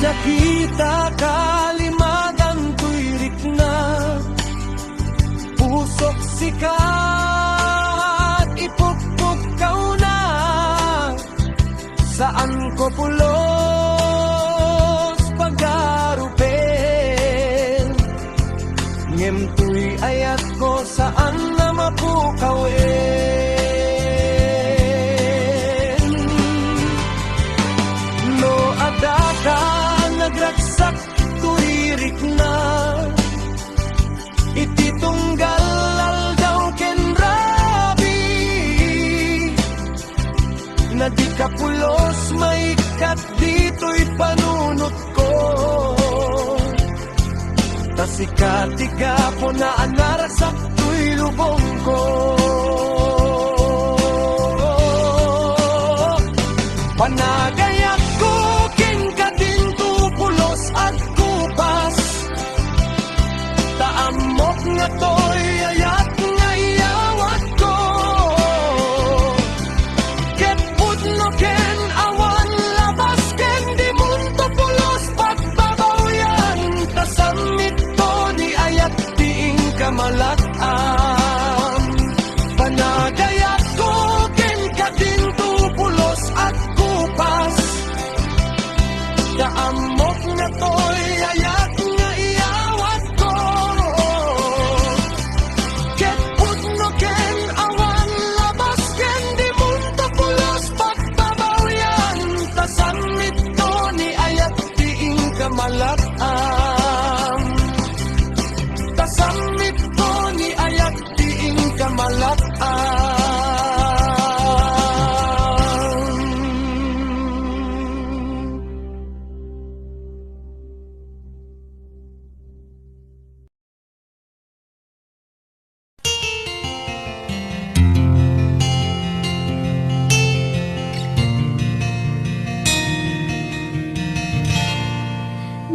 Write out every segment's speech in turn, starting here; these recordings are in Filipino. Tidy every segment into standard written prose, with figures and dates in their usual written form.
Nakita kalimagan tuirik na pusok sikat ipukpukaw na saan ko pulos pagdarupin ngem tuy ayat ko saan na mapukawin no adaka nagragsak tuirik na iti tunggal aldaw ken rabi na di kapulos maikat dito'y panunot ko tasika-tika po na anarasak to'y lubong ko panagayak ko ken kadinto pulos at kupas taamok nga to'y ayat nga iyawat ko ket pudno ken awan labas ken di munto pulos pagbabawian tasamit to ni ayat diing kamalat-am panagayak ko ken kadinto pulos at kupas taamok nga to'y ayat nga iyawat ko ket pudno ken awan labas ken di munto pulos pagbabawian tasamit to ni ayat diing kamalat-am tasamit to ni ayat diing kamalat-am.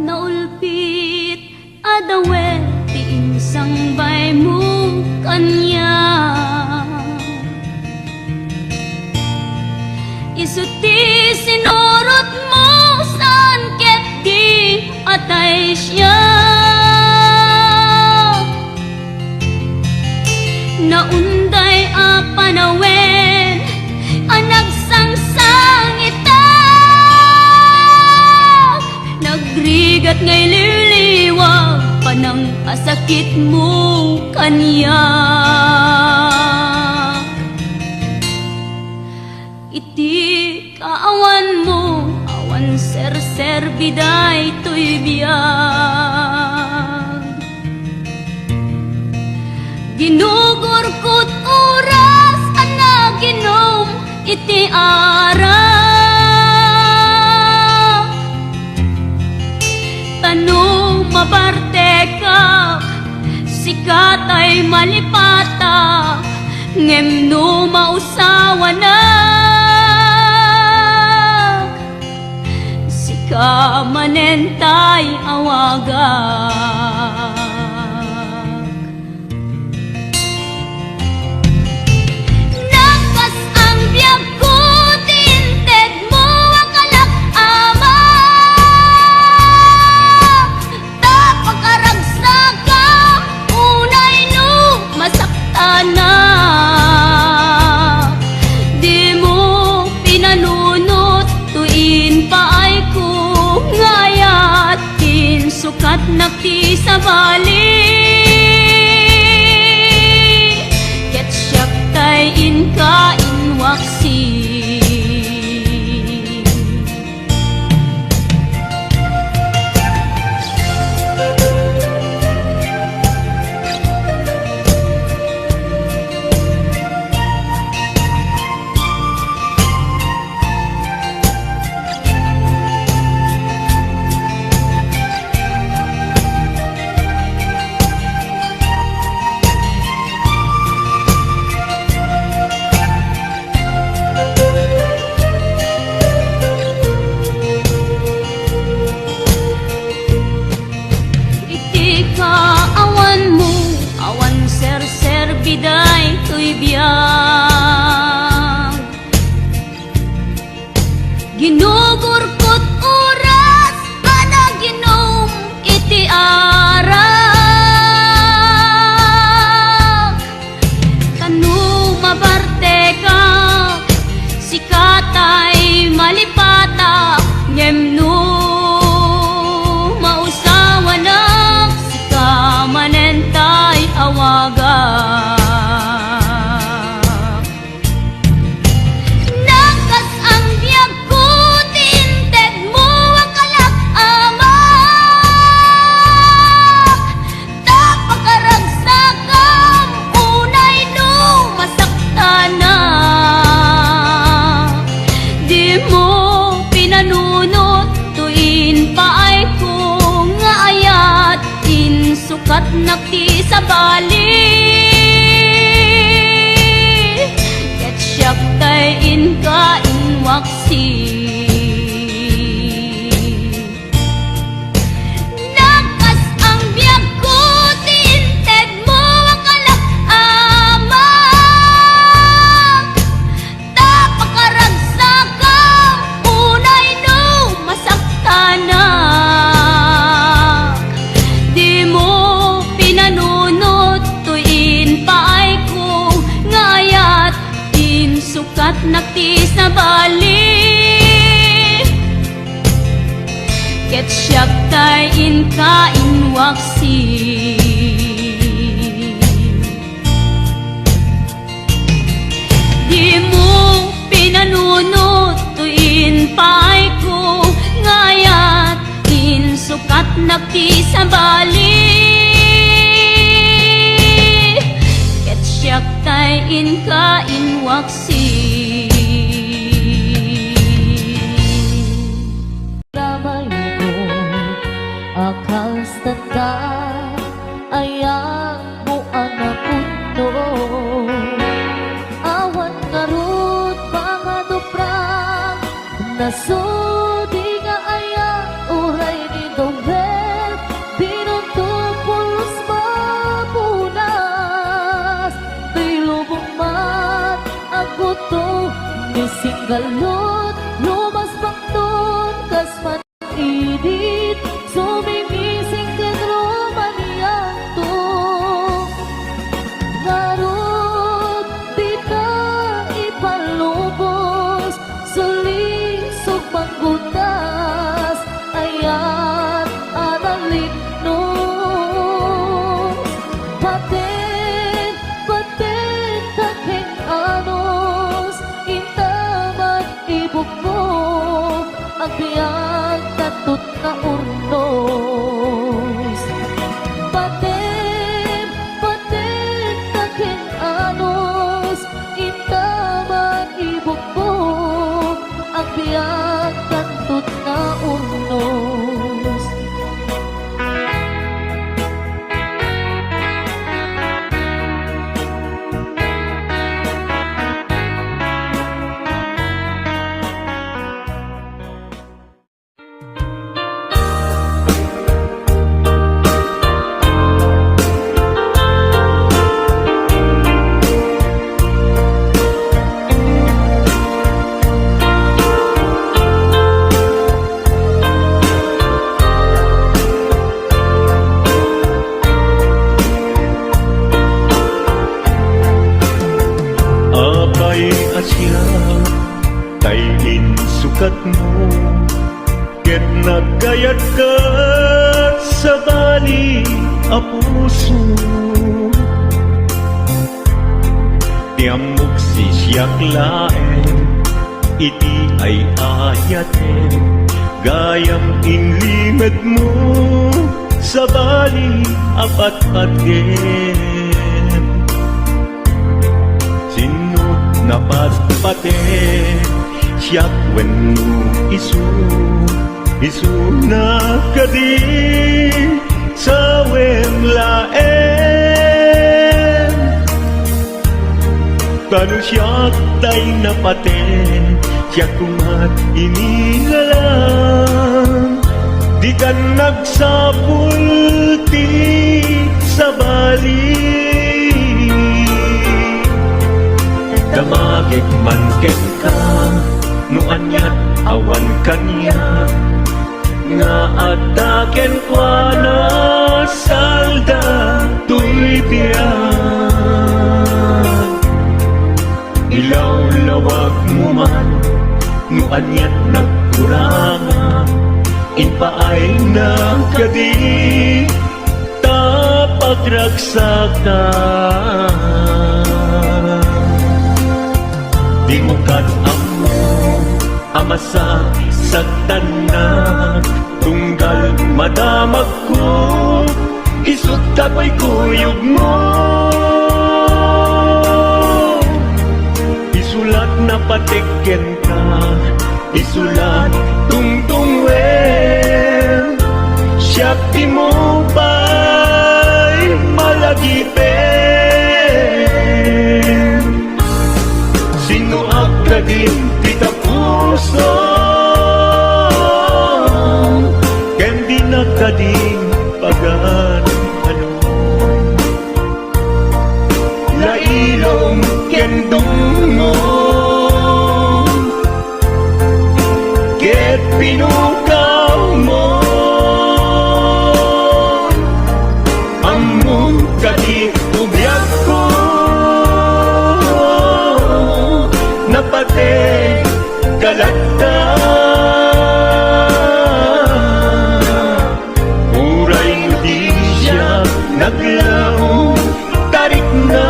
Naulpit adawe ti insang-bay mo kanya isuti sinurot mo saan ket di atay siya naunday a panawen anagsang-sang ita nagrigat ngay liliwag panang asakit mo kanya iti kaawan mo awan ser biday to'y biyag ginugurkot oras anaginom iti ara tanong mabarte ka sikat ay malipata ngem no mausawa na sika manentay awagak nakas ang biyag ko tinted mo ang kalak-ama tapag-aragsaka unay no masakta na di mo pinanunot tuin pa ay kung ngayatin sukat nakti sa bali ket siyak tay inka inwaksi sukat nakti sa bali. Ketsyap tay inka inwaksi. Nakas ang biyag ko, tinted mo ang kalak ama. Tapakaragsagang unay no masaktana. Di mo pinanunot, tuin paay ko ngayat, din sukat nakti sa bali. Ketsyap tay inka inwaksi. Di mo pinanunot, tuin paay ko ngayat, din sukat nakti sa bali. Ketsyap tay inka inwaksi. Damay ko akal tanda ayang mo anak puno awan karut mga duprang nasudi nga aya uray ni Dobel pinuntupulos mapunas tilubong mat ako to ni singgalot lumas bakton kasman idit sumimising ken Romania to narod dita ipalubos sulisog panggutas ayat analit nos paten takeng anos intaman ibuk mo ang biyag tatut na urnos paten takeng anos intaman ibuk mo ang biyag tatut na urnos. Abay asya tayin sukat mo ket nagayat ka sa bali a puso tiamok si siyak laen iti ay ayaten gayam inlimed mo sa bali apat-patgen napatpate siyak wenno isu na kadi sa wemlaen kanu siyak tay napaten siyak kumat inilalang di kan nagsapulti sa bali damagit man ken ka no anyat awan kanya nga ataken kwa na salda tuy biyan ilaw lawag mo man no anyat nagkuranga inpaay na kadi tapagragsakan di mo amo amasa sa tanan tunggal madamag ko isut kapoy kuyog mo isulat na patikken ka isulat tungtungwen siya di mo ba gipen sinuag ka din tita puso ken di na ka din pagan ano lailong ken dungong ket pinukaw mo among kadi ubyak ko napate galagta uray mo di siya naglaong tarik na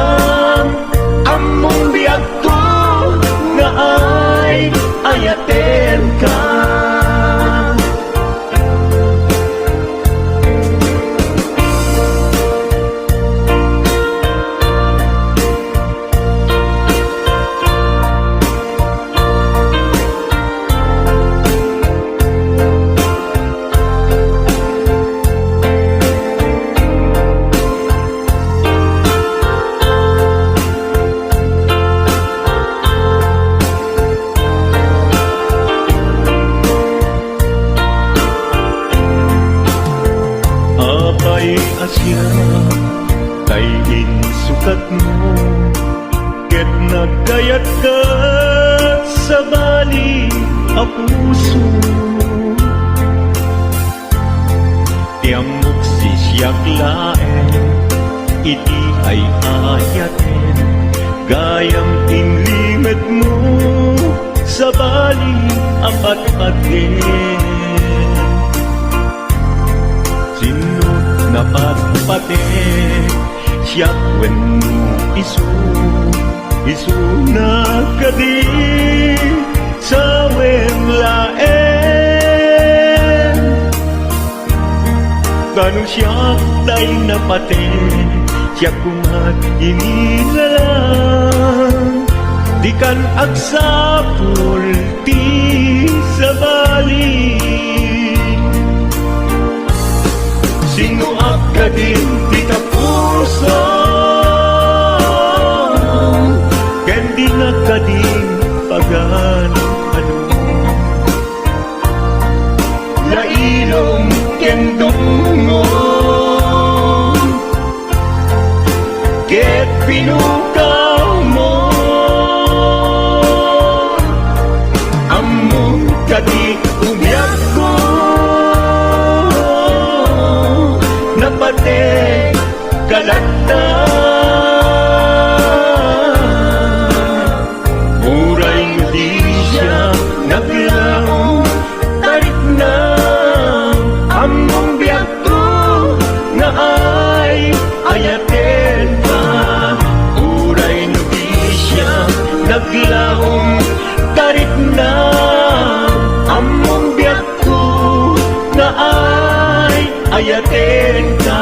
among biyak ko nga ay ayaten ka apay asya kay insukat mo ket nagkayat ka sa bali a puso tiamok si siyak laen iti ay ayaten gayam inlimet mo sa bali apat-paten sino napagpate siya wenno isu na kadi sa wemlaen kanu siya tay napate siya kumat inilalang di kan agsapul ti sa bali sinuag ka din tita puso ken di na ka din pagan ano lailong ken dungong ket pinukaw mo among kadi ubyak ko napate galagta uray mo di siya naglaong tarik na among biyak ko nga ay ayaten ka uray mo di siya naglaong tarik na among biyak ko nga ay ayaten ka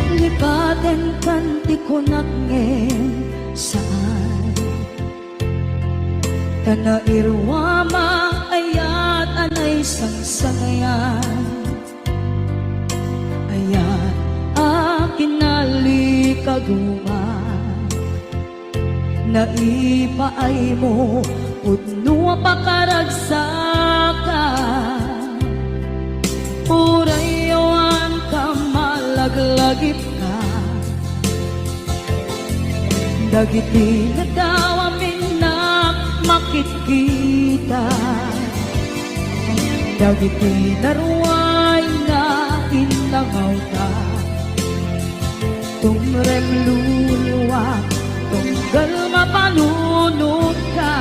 Lipaten kanti ko nagngin saan kana irwama ayat anay sangsangayan ayat akin nalikaguman naipaay mo udno pakaragsakan urayawan ka malaglagip ka dagiti nadawa minak makikita dagiti naruay nangaw ka. Tumrem luluwa, tunggal mapanunod ka.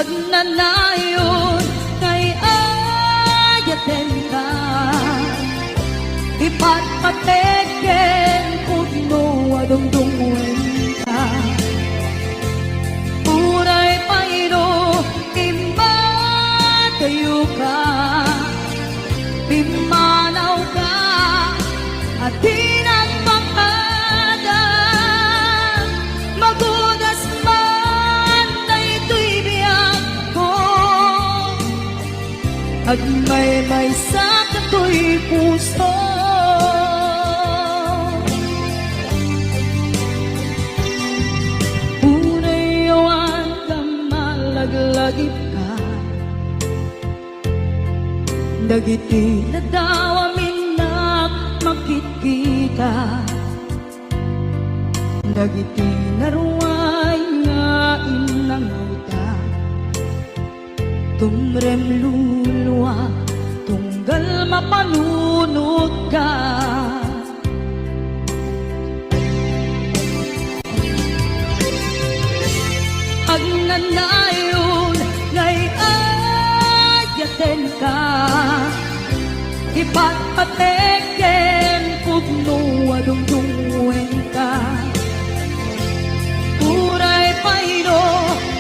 Agnanayon kay ayaten ka, ipatpateken pudno adungdungwen ka. Uray pairo imba tayo ka, pimanaw ka at tinagpakada. Magudas man na ito'y biyak ko, at may sa kato'y puso. Unayawan ka malaglagip ka, dagiti na daw amin na makikita. Dagiti naruay nga inangawta, tumrem luluwa, tunggal mapanunod ka. Agnanayon ngay ayaten ka, ipatpateken pudno adungdungwen ka. Uray pairo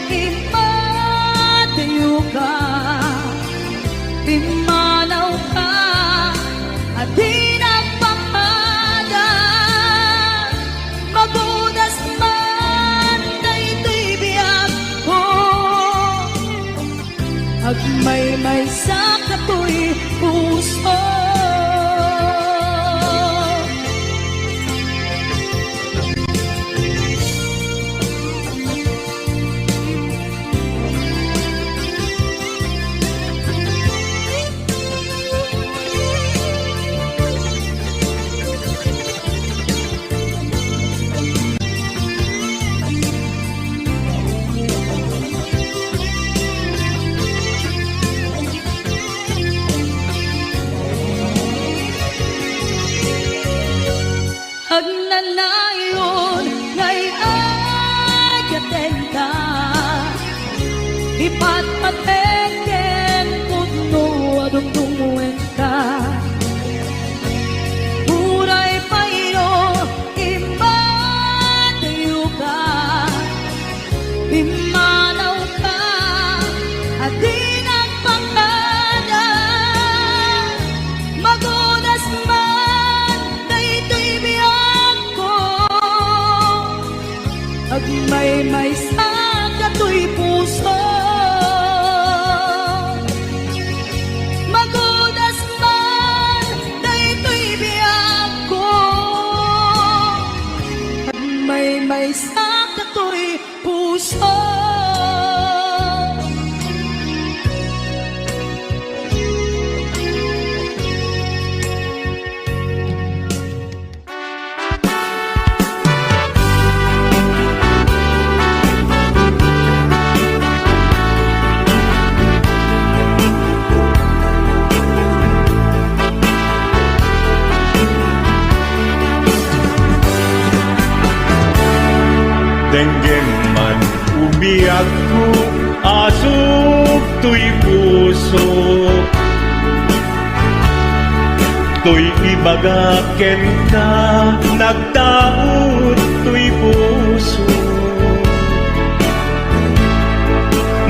imatayo ka, pimanaw ka at tinagpakada. Magudas man na ito'y biyak ko, at may sa kato'y puso. Agnanayon ngay ayaten ka, ipatpateken pudno adungdungwen ka. Uray pairo imatayo ka, pimanaw ka at tinagpakada. Magudas man na ito'y biyak ko, at may sa kato'y puso. Magudas man na ito'y biyak ko, at may sa kato'y puso. Denggem man umiyak ko, asok to'y puso. To'y ibagaken ka, nagtaot to'y puso.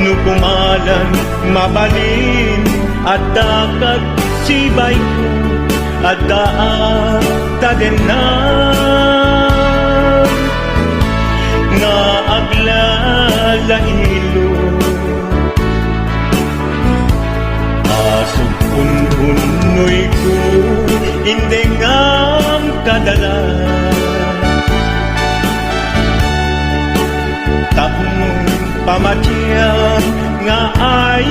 Nukumalan mabalin at dakag sibay ko, at daan tadenan nga aglalahilo. Asog ununoy ko, hindi ngam kadala. Tapong pamatyan nga ay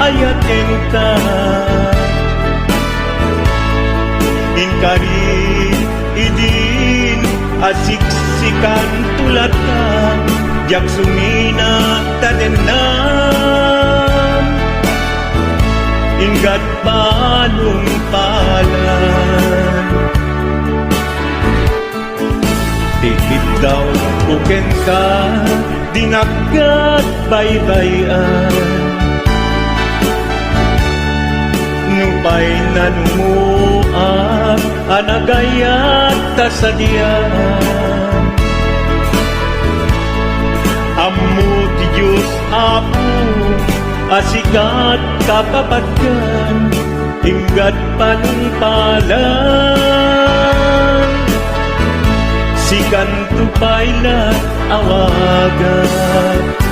ayaten ka. Inkari idin asiksikan tulad ka, jak sumina tadenam, ingat panumpalan. Tikit daw buken ka, dinagat baybayan. Nupay nanumuap, anagayat tasadyan. Ammo ti Diyos Apo, asikat kapapatyan, hinggat panumpalan. Sikan tupay lat awagan.